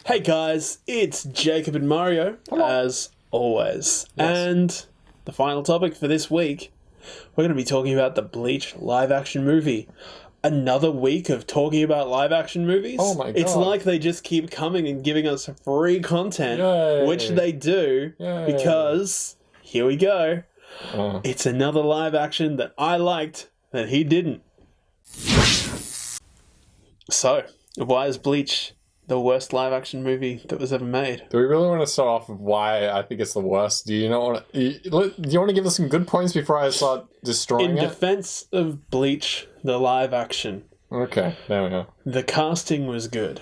Hey guys, it's Jacob and Mario, as always. Yes. And the final topic for this week, we're going to be talking about the Bleach live-action movie. Another week of talking about live-action movies. Oh my god. It's like they just keep coming and giving us free content, Yay. which they do, Yay. because, here we go, it's another live-action that I liked that he didn't. So, why is Bleach the worst live-action movie that was ever made? Do we really want to start off with why I think it's the worst? Do you want to give us some good points before I start destroying it? In defense of Bleach, the live-action. Okay, there we go. The casting was good.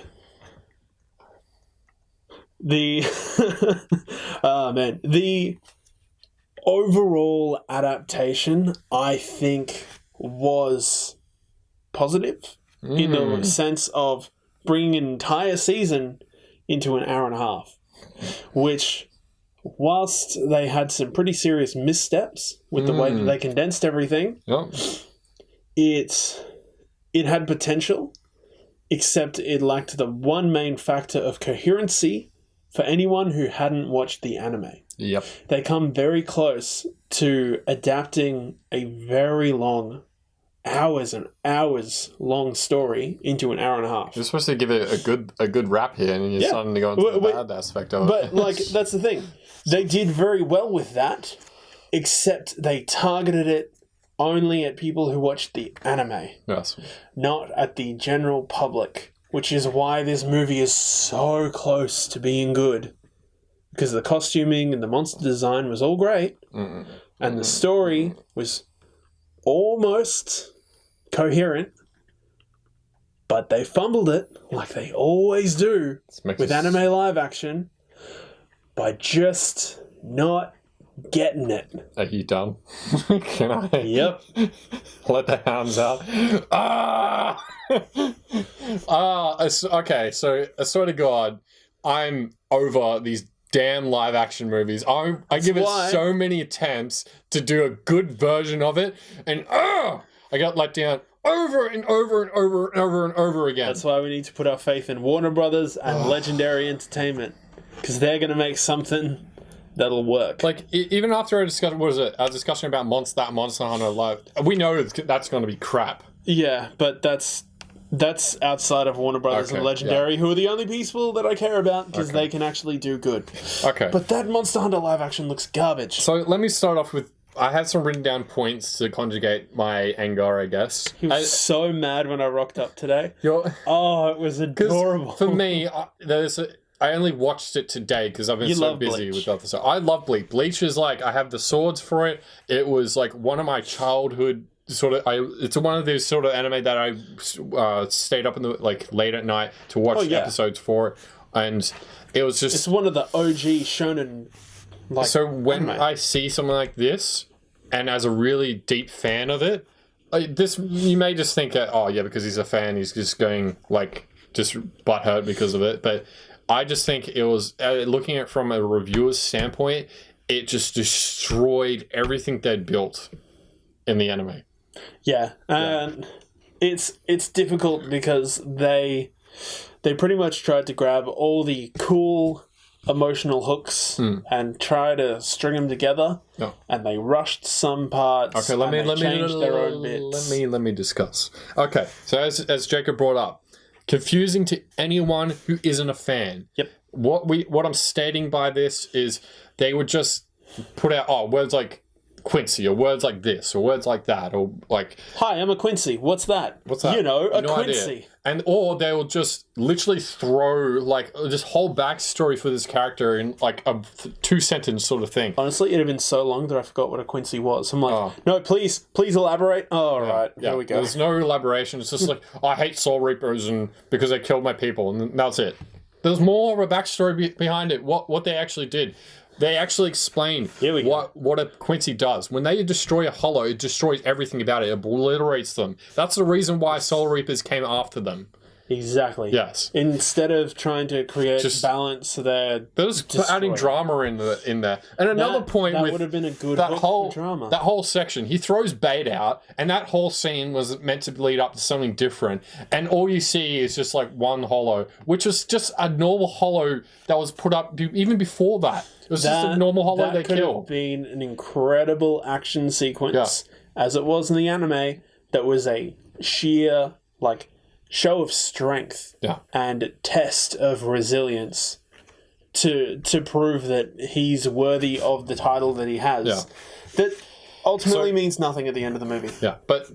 The the overall adaptation, I think, was positive in the sense of bringing an entire season into an hour and a half, which, whilst they had some pretty serious missteps with the way that they condensed everything, it had potential, except it lacked the one main factor of coherency for anyone who hadn't watched the anime. Yep. They come very close to adapting a very long, hours and hours long story into an hour and a half. You're supposed to give it a good rap here, and you're starting to go into the bad aspect of it. But, like, that's the thing. They did very well with that, except they targeted it only at people who watched the anime. Yes. Not at the general public, which is why this movie is so close to being good. Because the costuming and the monster design was all great, and the story was almost coherent, but they fumbled it, like they always do with anime live action, by just not getting it. Are you done? Can I? Yep. Let the hounds out. Okay, so I swear to God, I'm over these damn live action movies. I give it so many attempts to do a good version of it, and I got let down over and over and over and over and over again. That's why we need to put our faith in Warner Brothers and Legendary Entertainment, because they're going to make something that'll work. Like, even after our discussion, what is it? Our discussion about Monster Hunter Live, we know that's going to be crap. Yeah, but that's outside of Warner Brothers and Legendary, who are the only people that I care about, because they can actually do good. Okay. But that Monster Hunter live action looks garbage. So let me start off with, I have some written down points to conjugate my anger, I guess. He was so mad when I rocked up today. It was adorable. For me, I only watched it today because I've been so busy with other stuff. I love Bleach. Bleach is like, I have the swords for it. It was like one of my childhood it's one of those sort of anime that I stayed up in the late at night to watch episodes for, and it was just, it's one of the OG shonen. So when I see something like this, and as a really deep fan of it, this, you may just think that, because he's a fan, he's just going just butthurt because of it. But I just think it was, looking at it from a reviewer's standpoint, it just destroyed everything they'd built in the anime. Yeah, and it's difficult because they pretty much tried to grab all the cool emotional hooks and try to string them together, and they rushed some parts. Okay, let me changed their own bits. Let me discuss. Okay, so as Jacob brought up, confusing to anyone who isn't a fan. Yep. What I'm stating by this is they would just put out words like Quincy, or words like this, or words like that, or like, hi, I'm a Quincy. What's that? What's that? You know, a no Quincy. Idea. Or they will just literally throw this whole backstory for this character in a 2-sentence sort of thing. Honestly, it had been so long that I forgot what a Quincy was. I'm like, no, please elaborate. All right, here we go. There's no elaboration. It's just I hate Soul Reapers and because they killed my people, and that's it. There's more of a backstory behind it. What they actually did. They actually explain what a Quincy does. When they destroy a hollow, it destroys everything about it. It obliterates them. That's the reason why Soul Reapers came after them. Exactly. Yes. Instead of trying to create balance, they're adding drama in there. And another point that with would have been a good that hook whole for drama. That whole section, he throws bait out, and that whole scene was meant to lead up to something different. And all you see is just like one holo, which was just a normal holo that was put up even before that. It was just a normal holo they killed. That could have been an incredible action sequence, as it was in the anime. That was a sheer show of strength and test of resilience to prove that he's worthy of the title that he has. Yeah. That ultimately means nothing at the end of the movie. Yeah, but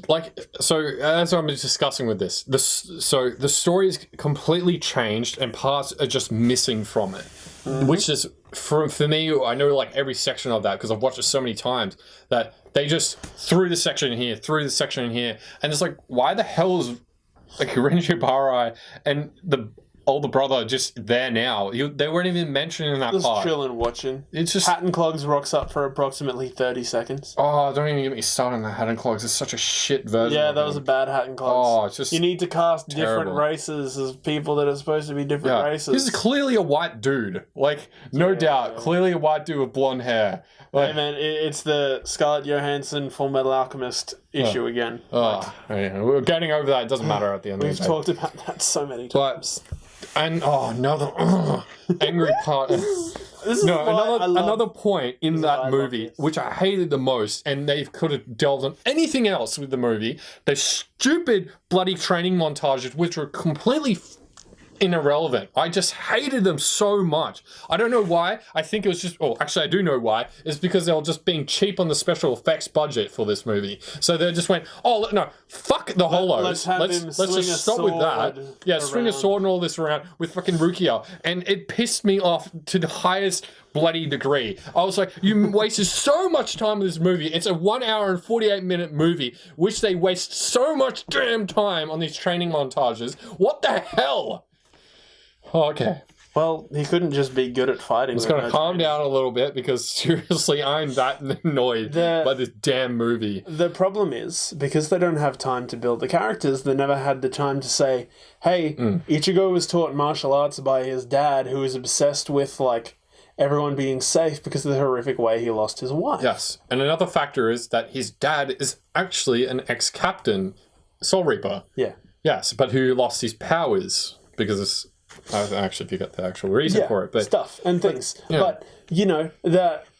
as I'm discussing with this, the story is completely changed and parts are just missing from it. Mm-hmm. Which is, for me, I know every section of that because I've watched it so many times that they just threw the section in here, and it's why the hell is Renji Barai and the older brother just there now? They weren't even mentioned in that part. Just chilling, watching. It's just Hat and Clogs rocks up for approximately 30 seconds. Oh, don't even get me started on the Hat and Clogs. It's such a shit version. Yeah, that was a bad Hat and Clogs. Oh, it's just you need to cast different races as people that are supposed to be different races. This is clearly a white dude. No doubt, clearly a white dude with blonde hair. Hey man, it's the Scarlett Johansson Full Metal Alchemist issue again. We're getting over that. It doesn't matter at the end of the day. We've talked about that so many times. And another angry part. Another point in that movie, which I hated the most, and they could have delved on anything else with the movie. The stupid bloody training montages, which were completely irrelevant. I just hated them so much. I don't know why. I think it was just... Oh, actually, I do know why. It's because they were just being cheap on the special effects budget for this movie. So they just went, oh, no, fuck the holos. Let's just stop with that. Yeah, swing a sword and all this around with fucking Rukia. And it pissed me off to the highest bloody degree. I was like, you wasted so much time in this movie. It's a 1 hour and 48-minute movie, which they waste so much damn time on these training montages. What the hell? Oh, okay. Well, he couldn't just be good at fighting. I'm just going to calm down a little bit because seriously, I'm that annoyed by this damn movie. The problem is, because they don't have time to build the characters, they never had the time to say, hey, Ichigo was taught martial arts by his dad who was obsessed with, everyone being safe because of the horrific way he lost his wife. Yes. And another factor is that his dad is actually an ex-captain, Soul Reaper. Yeah. Yes, but who lost his powers because of... I actually forgot the actual reason for it, but stuff and things. But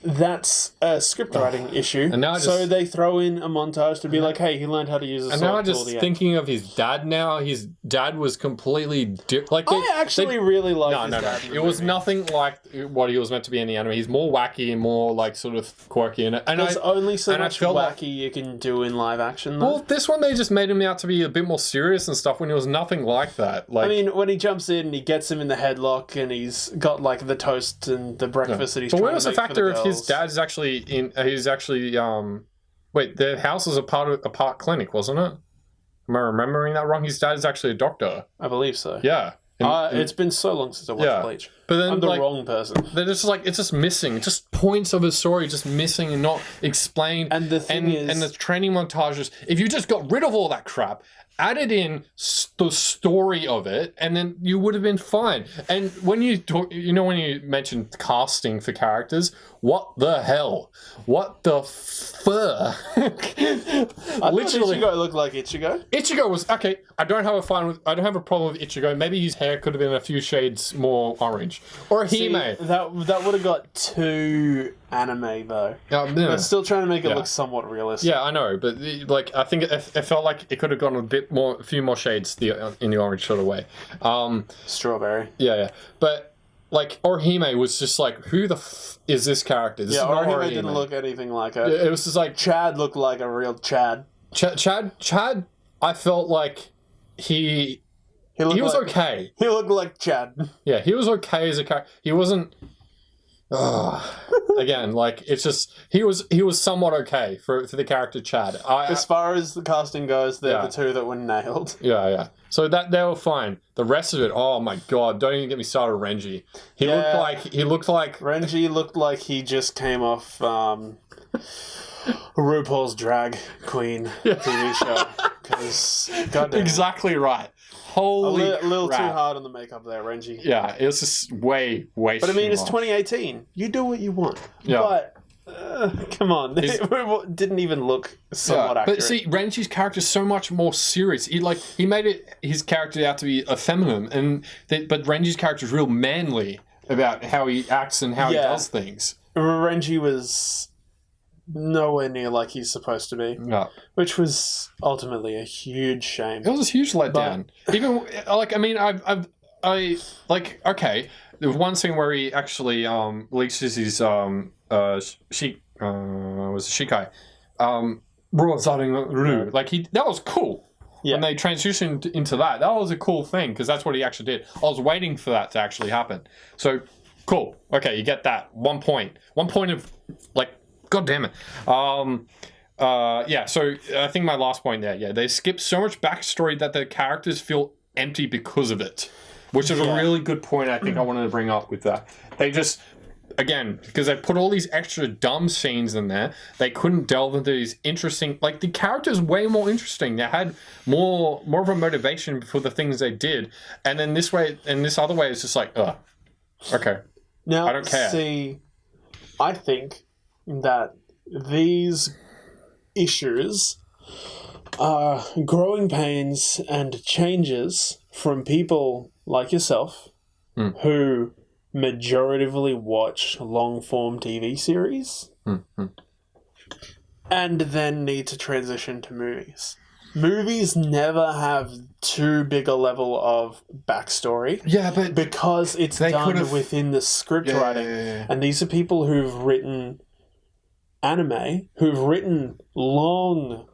that's a script writing issue. And now so they throw in a montage to be like, "Hey, he learned how to use a sword." And now I'm just thinking of his dad. Now his dad was completely I actually really like his dad. It was nothing like what he was meant to be in the anime. He's more wacky and more sort of quirky. And there's only so much wacky you can do in live action. Though. Well, this one they just made him out to be a bit more serious and stuff when he was nothing like that. When he jumps in and he gets him in the headlock and he's got the toast and the breakfast that he's trying to make for the girls. But what was the factor if his dad's actually wait, their house was a part clinic, wasn't it? Am I remembering that wrong? His dad's actually a doctor. I believe so. Yeah. It's been so long since I watched Bleach. But then, I'm the wrong person. They're just it's just missing. Just points of his story just missing and not explained. And the thing is... And the training montages, if you just got rid of all that crap, added in the story of it, and then you would have been fine. And when you talk, when you mentioned casting for characters, what the hell? What the fur? Literally, Ichigo looked like Ichigo. Ichigo was okay. I don't have a problem with Ichigo. Maybe his hair could have been a few shades more orange, or Hime. That would have got too anime though. But still trying to make it look somewhat realistic. Yeah, I know, but I think it felt like it could have gone a few more shades in the orange sort of way. Strawberry. Yeah, but. Orihime was just who the is this character? This is not Orihime didn't look anything like her. It was just Chad looked like a real Chad. Chad, I felt like he was okay. He looked like Chad. Yeah, he was okay as a character. He wasn't... again, it's just... He was somewhat okay for the character Chad. As far as the casting goes, they're the two that were nailed. Yeah. So they were fine. The rest of it, oh my god, don't even get me started on Renji. He looked like Renji looked like he just came off RuPaul's Drag Queen TV show. because goddamn. Exactly right. Holy a little too crap. hard on the makeup there, Renji. Yeah, it was just way But I mean, too it's much. 2018. You do what you want. Yeah. But come on, it didn't even look somewhat accurate. But see, Renji's character is so much more serious. He made his character out to be effeminate, but Renji's character is real manly about how he acts and how he does things. Renji was nowhere near like he's supposed to be. Yeah. Which was ultimately a huge shame. It was a huge letdown. Even like, I mean, I like, okay, there was one scene where he actually leaches his was Shikai like that was cool. When they transitioned into that was a cool thing because that's what he actually did. I was waiting for that to actually happen. So cool. Okay, you get that. 1 point of like, god damn it. So I think my last point there, they skip so much backstory that the characters feel empty because of it, which is a really good point I think I wanted to bring up with that. They just, again, because they put all these extra dumb scenes in there, they couldn't delve into these interesting, like the characters way more interesting. They had more of a motivation for the things they did. And then this other way is just like, okay. Now, I don't care. See, I think that these issues are growing pains and changes from people like yourself who majoritively watch long-form TV series and then need to transition to movies. Movies never have too big a level of backstory. Yeah, but because it's done within the script writing. And these are people who've written anime, who've written long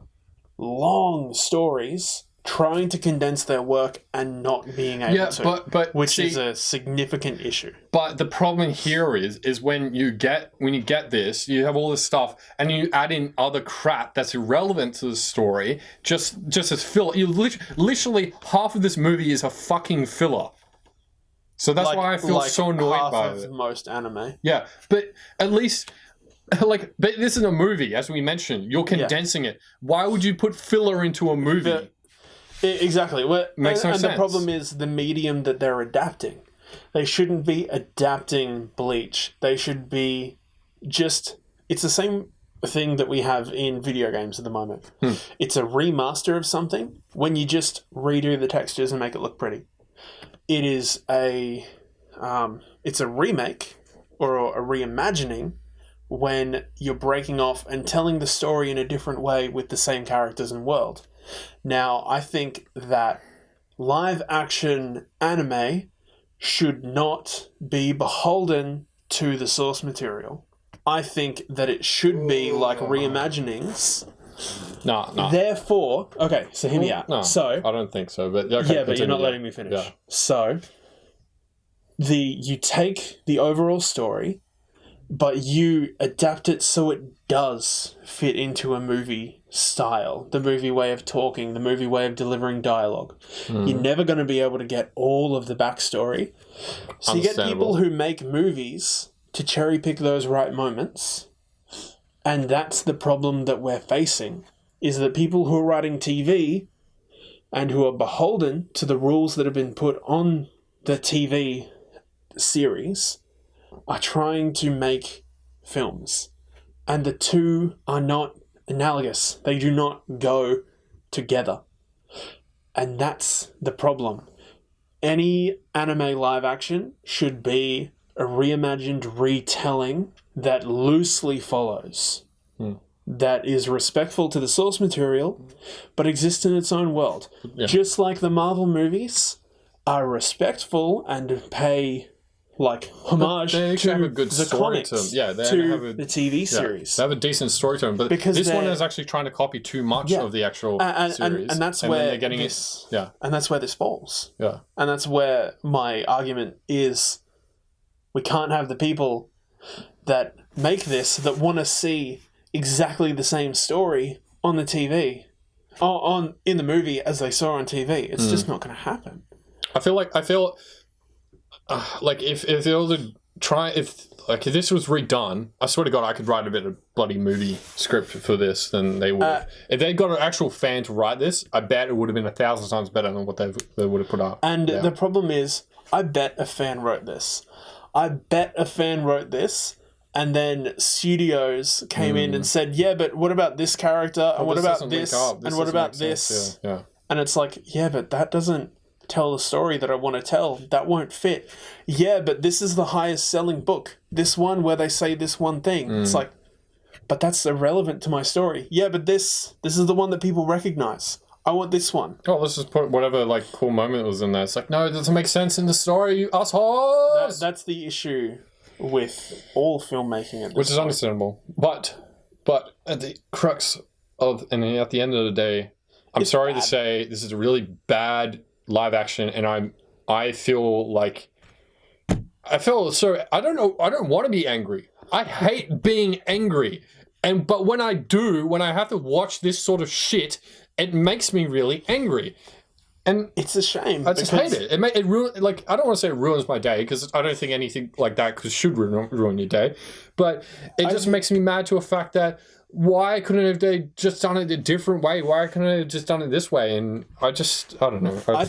stories, trying to condense their work and not being able to. Which is a significant issue. But the problem here is when you get this, you have all this stuff, and you add in other crap that's irrelevant to the story, just as filler. You literally half of this movie is a fucking filler. So that's why I feel so annoyed by it. Most anime. Yeah, but at least. But this is a movie, as we mentioned. You're condensing it. Why would you put filler into a movie? Exactly. Makes no sense. And the problem is the medium that they're adapting. They shouldn't be adapting Bleach. They should be just... It's the same thing that we have in video games at the moment. It's a remaster of something when you just redo the textures and make it look pretty. It is it's a remake or a reimagining when you're breaking off and telling the story in a different way with the same characters and world. Now, I think that live-action anime should not be beholden to the source material. I think that it should be like reimaginings. No. Therefore... Okay, so hear me out. No, so, I don't think so, but... Okay, yeah, but you're not letting me finish. Yeah. So, you take the overall story... but you adapt it so it does fit into a movie style, the movie way of talking, the movie way of delivering dialogue. You're never going to be able to get all of the backstory. So you get people who make movies to cherry pick those right moments, and that's the problem that we're facing, is that people who are writing TV and who are beholden to the rules that have been put on the TV series are trying to make films, and the two are not analogous. They do not go together, and that's the problem. Any anime live action should be a reimagined retelling that loosely follows, that is respectful to the source material, but exists in its own world. Just like the Marvel movies are respectful and pay homage to have a good the comics, to the TV series. They have a decent story to them, but this one is actually trying to copy too much of the actual series. And that's where they're getting and that's where this falls. Yeah. And that's where my argument is, we can't have the people that make this, that want to see exactly the same story on the TV, in the movie as they saw on TV. It's just not going to happen. I feel like if they were to if this was redone, I swear to God, I could write a bit of bloody movie script for this than they would. If they got an actual fan to write this, I bet it would have been 1,000 times better than what they would have put up. And the problem is, I bet a fan wrote this. And then studios came in and said, yeah, but what about this character? And what about this? And what about this? Yeah. And it's like, yeah, but that doesn't tell the story that I want to tell. That won't fit. Yeah, but this is the highest selling book. This one where they say this one thing. It's like, but that's irrelevant to my story. Yeah, but this is the one that people recognize. I want this one. Oh, let's just put whatever like cool moment was in there. It's like, no, it doesn't make sense in the story, you assholes. That's the issue with all filmmaking at this Which is understandable. But at the crux of, and at the end of the day, I'm sorry to say this is a really bad live action, and I feel so, I don't want to be angry. I hate being angry. But when I have to watch this sort of shit, it makes me really angry. And it's a shame. I just hate it. It like, I don't want to say it ruins my day, because I don't think anything like that should ruin your day. But it just makes me mad to a fact that why couldn't they just done it a different way? Why couldn't they just done it this way? And I don't know. I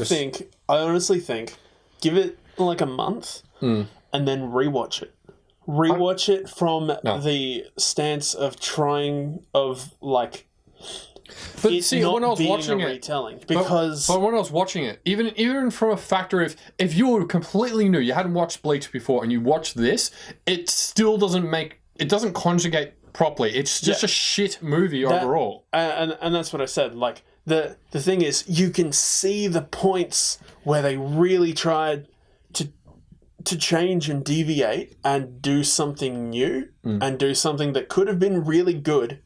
honestly think, give it like a month and then rewatch it. Rewatch it from the stance of trying, of like, but see, when I was watching retelling, because but when I was watching it, even from a factor of, if you were completely new, you hadn't watched Bleach before, and you watch this, it still doesn't conjugate properly. It's just a shit movie overall. And that's what I said. Like, the thing is, you can see the points where they really tried to change and deviate and do something new and do something that could have been really good,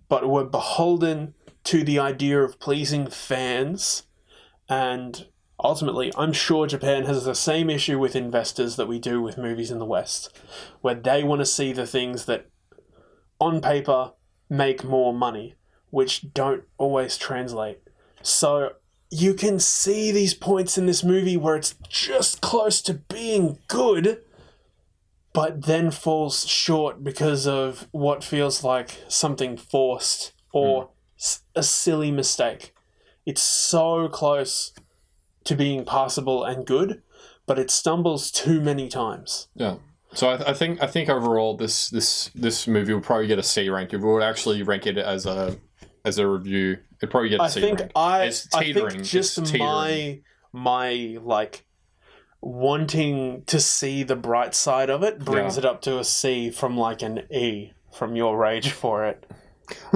but were beholden to the idea of pleasing fans. And ultimately, I'm sure Japan has the same issue with investors that we do with movies in the West, where they want to see the things that on paper make more money, which don't always translate. So you can see these points in this movie where it's just close to being good, but then falls short because of what feels like something forced or a silly mistake. It's so close to being passable and good, but it stumbles too many times. Yeah. So I think overall this movie will probably get a C rank. If we would actually rank it as a review, it'd probably get a C rank. It's teetering. I think just my like wanting to see the bright side of it brings it up to a C from like an E from your rage for it.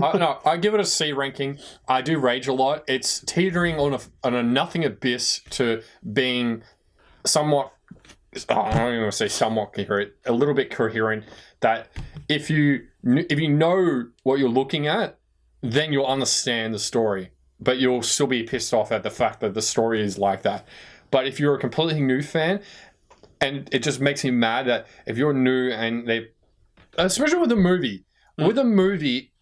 I give it a C ranking. I do rage a lot. It's teetering on a nothing abyss to being somewhat, I don't even want to say somewhat coherent, a little bit coherent, that if you know what you're looking at, then you'll understand the story, but you'll still be pissed off at the fact that the story is like that. But if you're a completely new fan, and it just makes me mad that if you're new and they, especially with a movie,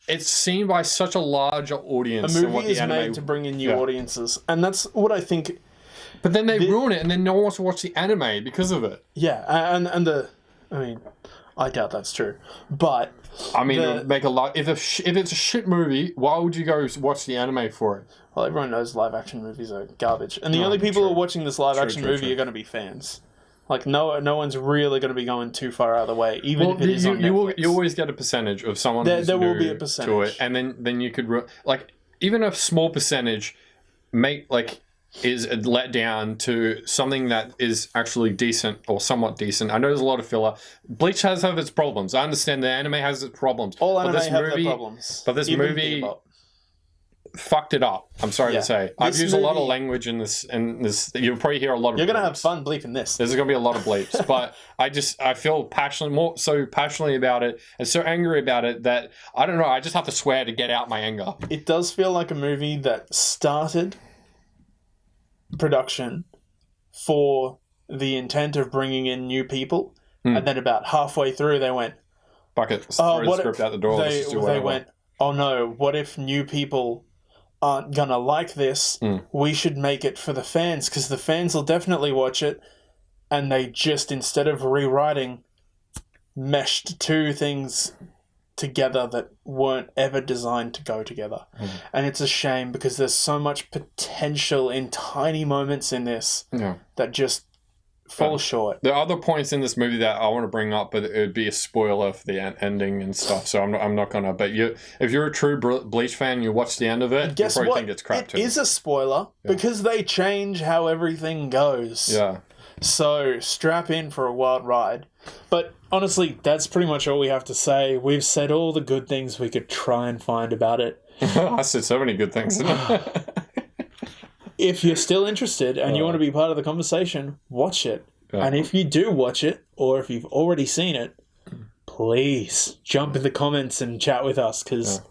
it's seen by such a large audience. A movie is made to bring in new audiences, and that's what I think. But then they ruin it, and then no one wants to watch the anime because of it. Yeah, I doubt that's true. But it would make a lot. If it's a shit movie, why would you go watch the anime for it? Well, everyone knows live action movies are garbage, and the only people who are watching this live action movie are going to be fans. Like no one's really going to be going too far out of the way, even if it is on Netflix. You always get a percentage of someone. There will be a percentage to it, and then you could even a small percentage is let down to something that is actually decent or somewhat decent. I know there's a lot of filler. Bleach has its problems. I understand the anime has its problems. All anime have their problems. But this movie fucked it up. I'm sorry to say. I've used a lot of language in this, you'll probably hear a lot of You're going to have fun bleeping this. There's going to be a lot of bleeps, but I feel so passionately about it and so angry about it that, I don't know, I just have to swear to get out my anger. It does feel like a movie that started production for the intent of bringing in new people, and then about halfway through they went, bucket, throw the script out the door. They went, oh no, what if new people aren't gonna like this? We should make it for the fans, because the fans will definitely watch it. And they just, instead of rewriting, meshed two things together that weren't ever designed to go together. And it's a shame because there's so much potential in tiny moments in this that just fall short. There are other points in this movie that I want to bring up, but it would be a spoiler for the ending and stuff, so I'm not gonna. But if you're a true Bleach fan, you watch the end of it, guess you probably what? think it's crap too. It is a spoiler because they change how everything goes. Yeah. So strap in for a wild ride. But honestly, that's pretty much all we have to say. We've said all the good things we could try and find about it. I said so many good things. If you're still interested and you want to be part of the conversation, watch it. And if you do watch it, or if you've already seen it, please jump in the comments and chat with us, because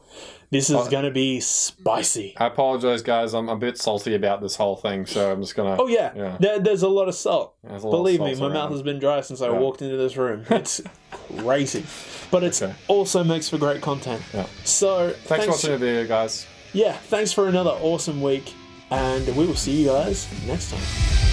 this is going to be spicy. I apologize, guys. I'm a bit salty about this whole thing, so I'm just going to... Oh, yeah. There's a lot of salt. Believe me, my mouth has been dry since I walked into this room. It's crazy. But it also makes for great content. Yeah. So thanks for watching the video, guys. Yeah, thanks for another awesome week. And we will see you guys next time.